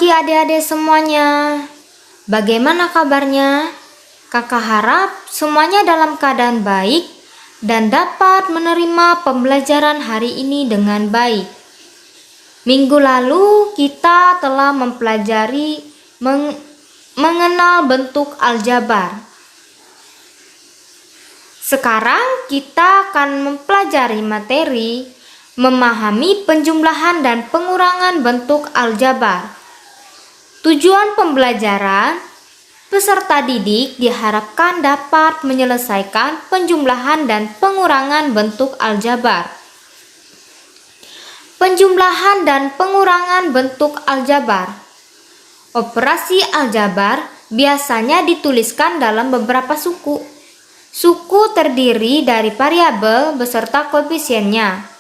pagi adik-adik semuanya. Bagaimana kabarnya? Kakak harap semuanya dalam keadaan baik dan dapat menerima pembelajaran hari ini dengan baik. Minggu lalu kita telah mempelajari mengenal bentuk aljabar. Sekarang kita akan mempelajari materi memahami penjumlahan dan pengurangan bentuk aljabar. Tujuan pembelajaran, peserta didik diharapkan dapat menyelesaikan penjumlahan dan pengurangan bentuk aljabar. Penjumlahan dan pengurangan bentuk aljabar. Operasi aljabar biasanya dituliskan dalam beberapa suku. Suku terdiri dari variabel beserta koefisiennya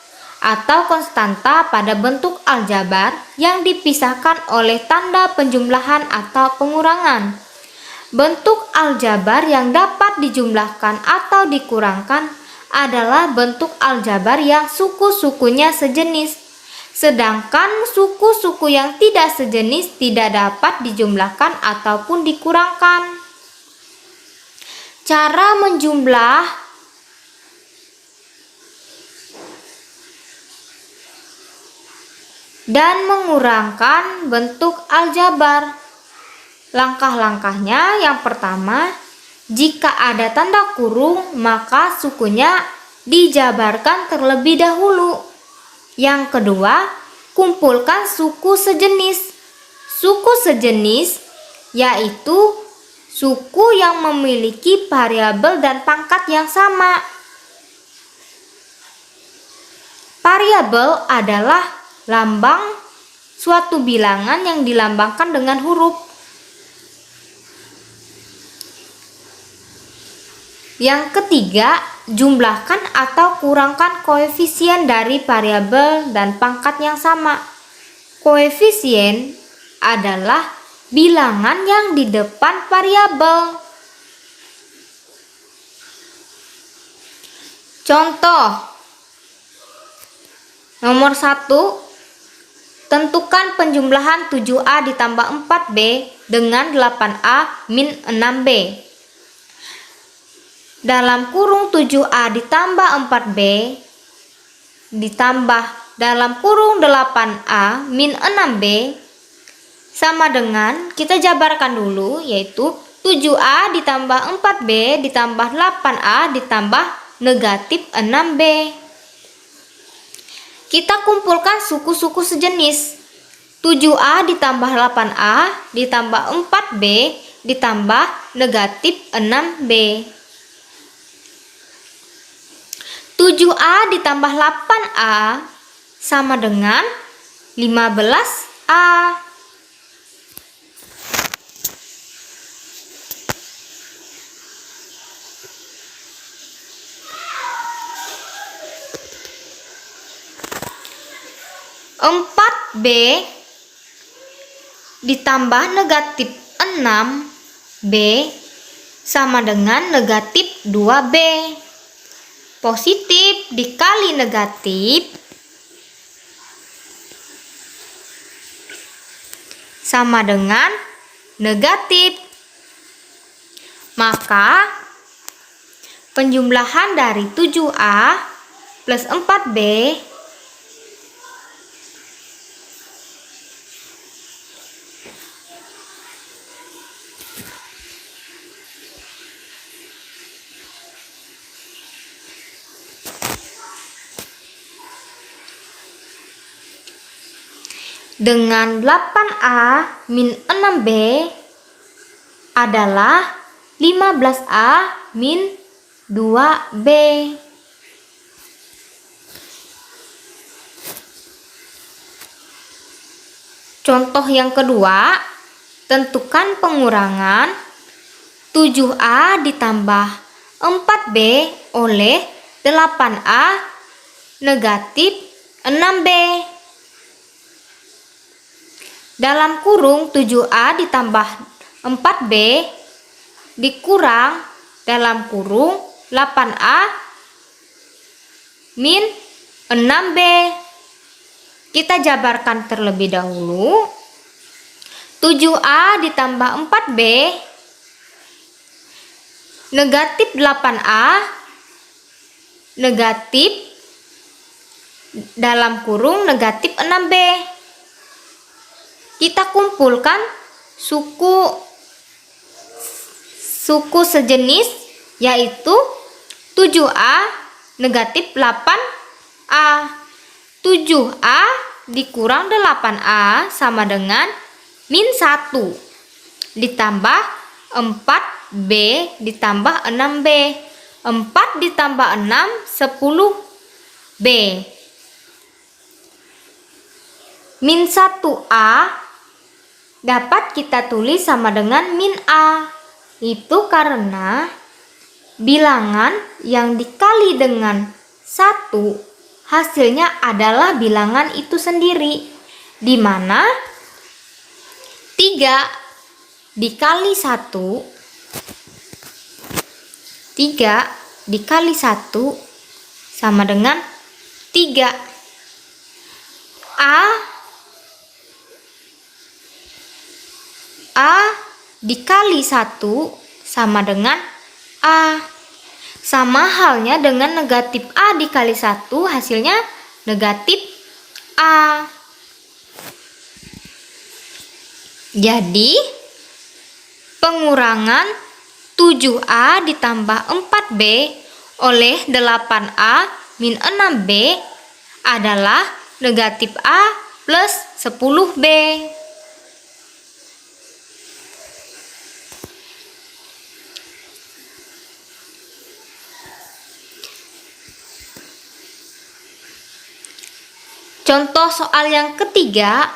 atau konstanta pada bentuk aljabar yang dipisahkan oleh tanda penjumlahan atau pengurangan. Bentuk aljabar yang dapat dijumlahkan atau dikurangkan adalah bentuk aljabar yang suku-sukunya sejenis, sedangkan suku-suku yang tidak sejenis tidak dapat dijumlahkan ataupun dikurangkan. Cara menjumlah dan mengurangkan bentuk aljabar. Langkah-langkahnya, yang pertama, jika ada tanda kurung maka sukunya dijabarkan terlebih dahulu. Yang kedua, kumpulkan suku sejenis. Suku sejenis yaitu suku yang memiliki variabel dan pangkat yang sama. Variabel adalah lambang suatu bilangan yang dilambangkan dengan huruf. Yang ketiga, jumlahkan atau kurangkan koefisien dari variabel dan pangkat yang sama. Koefisien adalah bilangan yang di depan variabel. Contoh nomor 1, tentukan penjumlahan 7A ditambah 4B dengan 8A min 6B. Dalam kurung 7A ditambah 4B ditambah dalam kurung 8A min 6B sama dengan, kita jabarkan dulu, yaitu 7A ditambah 4B ditambah 8A ditambah negatif 6B. Kita kumpulkan suku-suku sejenis. 7A ditambah 8A ditambah 4B ditambah negatif 6B. 7A ditambah 8A sama dengan 15A. B ditambah negatif 6B sama dengan negatif 2B. Positif dikali negatif sama dengan negatif. Maka penjumlahan dari 7A plus 4B dengan 8A min 6B adalah 15A min 2B. Contoh yang kedua, tentukan pengurangan 7A ditambah 4B oleh 8A negatif 6B. Dalam kurung 7A ditambah 4B dikurang dalam kurung 8A min 6B. Kita jabarkan terlebih dahulu. 7A ditambah 4B negatif 8A negatif dalam kurung negatif 6B. Kita kumpulkan suku sejenis yaitu 7A negatif 8A. 7A dikurang 8A sama dengan min 1 ditambah 4B ditambah 6B. 4 ditambah 6 10B. Min 1A dapat kita tulis sama dengan min A. Itu karena bilangan yang dikali dengan 1 hasilnya adalah bilangan itu sendiri, di mana 3 dikali 1 sama dengan 3. A dikali 1 sama dengan A. Sama halnya dengan negatif A dikali 1 hasilnya negatif A. Jadi pengurangan 7A ditambah 4B oleh 8A min 6B adalah negatif A plus 10B. Contoh soal yang ketiga,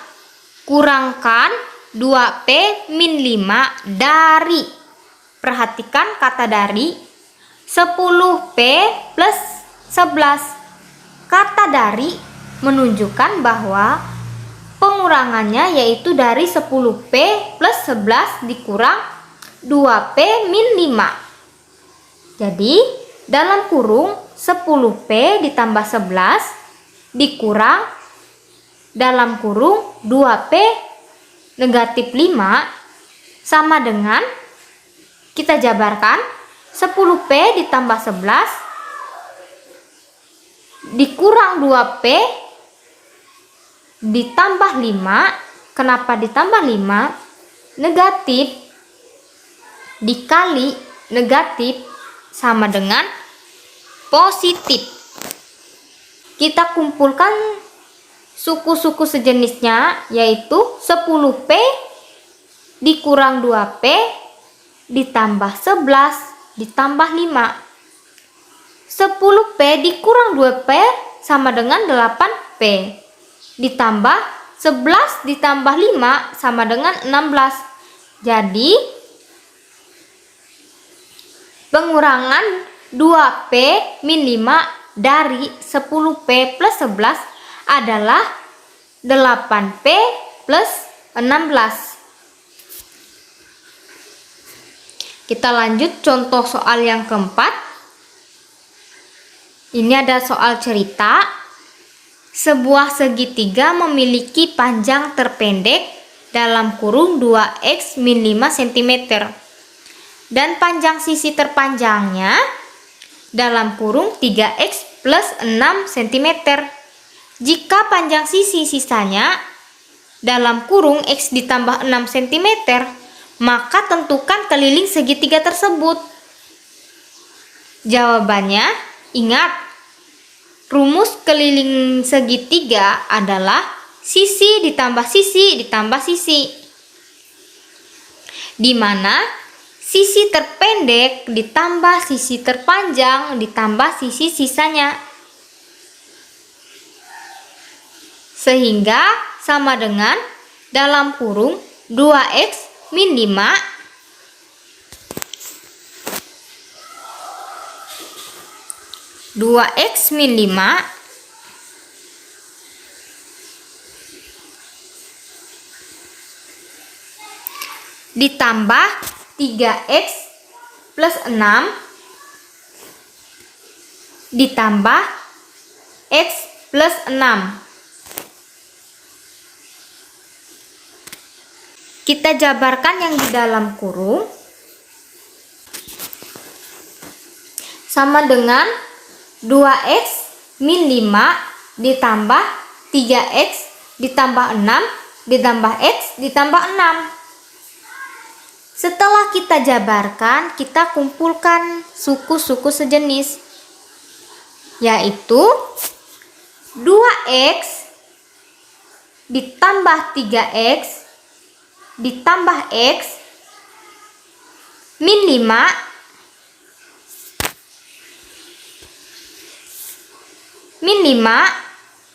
kurangkan 2P min 5 dari, perhatikan kata dari, 10P plus 11. Kata dari menunjukkan bahwa pengurangannya yaitu dari 10P plus 11 dikurang 2P min 5. Jadi dalam kurung 10P ditambah 11 dikurang dalam kurung 2P negatif 5 sama dengan, kita jabarkan, 10P ditambah 11 dikurang 2P ditambah 5. Kenapa ditambah 5? Negatif dikali negatif sama dengan positif. Kita kumpulkan suku-suku sejenisnya yaitu 10P dikurang 2P ditambah 11 ditambah 5. 10P dikurang 2P sama dengan 8P ditambah 11 ditambah 5 sama dengan 16. Jadi pengurangan 2P min 5 dari 10P plus 11 adalah 8P plus 16. Kita lanjut contoh soal yang keempat. Ini ada soal cerita. Sebuah segitiga memiliki panjang terpendek dalam kurung 2x min 5 cm dan panjang sisi terpanjangnya dalam kurung 3x plus 6 cm. Jika panjang sisi sisanya dalam kurung x ditambah 6 cm, maka tentukan keliling segitiga tersebut. Jawabannya, ingat, rumus keliling segitiga adalah sisi ditambah sisi ditambah sisi, di mana sisi terpendek ditambah sisi terpanjang ditambah sisi sisanya, sehingga sama dengan dalam kurung 2x min 5 2x min 5 ditambah 3x plus 6 ditambah x plus 6. Kita jabarkan yang di dalam kurung sama dengan 2x min 5 ditambah 3x ditambah 6 ditambah x ditambah 6. Setelah kita jabarkan, kita kumpulkan suku-suku sejenis, yaitu 2x ditambah 3x ditambah x min 5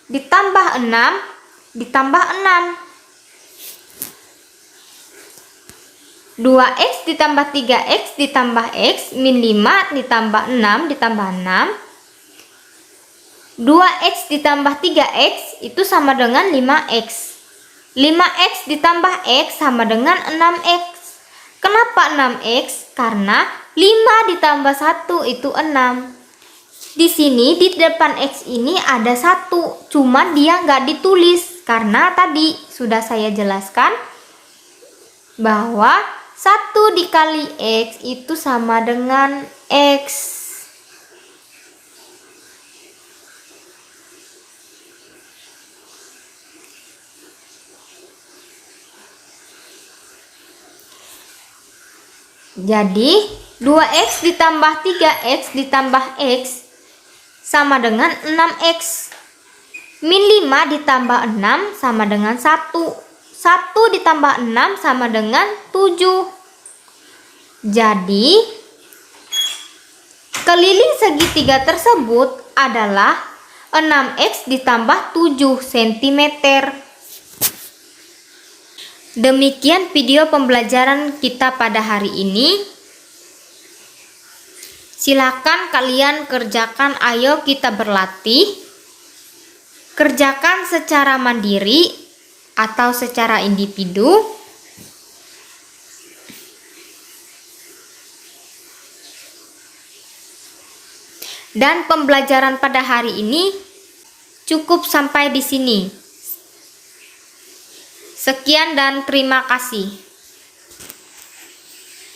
ditambah 6 ditambah 6. 2x ditambah 3x ditambah x min 5 ditambah 6 ditambah 6. 2x ditambah 3x itu sama dengan 5x. 5x ditambah x sama dengan 6x. Kenapa 6x? Karena 5 ditambah 1 itu 6. Di sini di depan x ini ada 1, cuma dia nggak ditulis karena tadi sudah saya jelaskan bahwa 1 dikali x itu sama dengan x. Jadi 2x ditambah 3x ditambah x sama dengan 6x. Min 5 ditambah 6 sama dengan 1. 1 ditambah 6 sama dengan 7. Jadi keliling segitiga tersebut adalah 6x ditambah 7 cm. Demikian video pembelajaran kita pada hari ini. Silakan kalian kerjakan, ayo kita berlatih. Kerjakan secara mandiri atau secara individu. Dan pembelajaran pada hari ini cukup sampai di sini. Sekian dan terima kasih.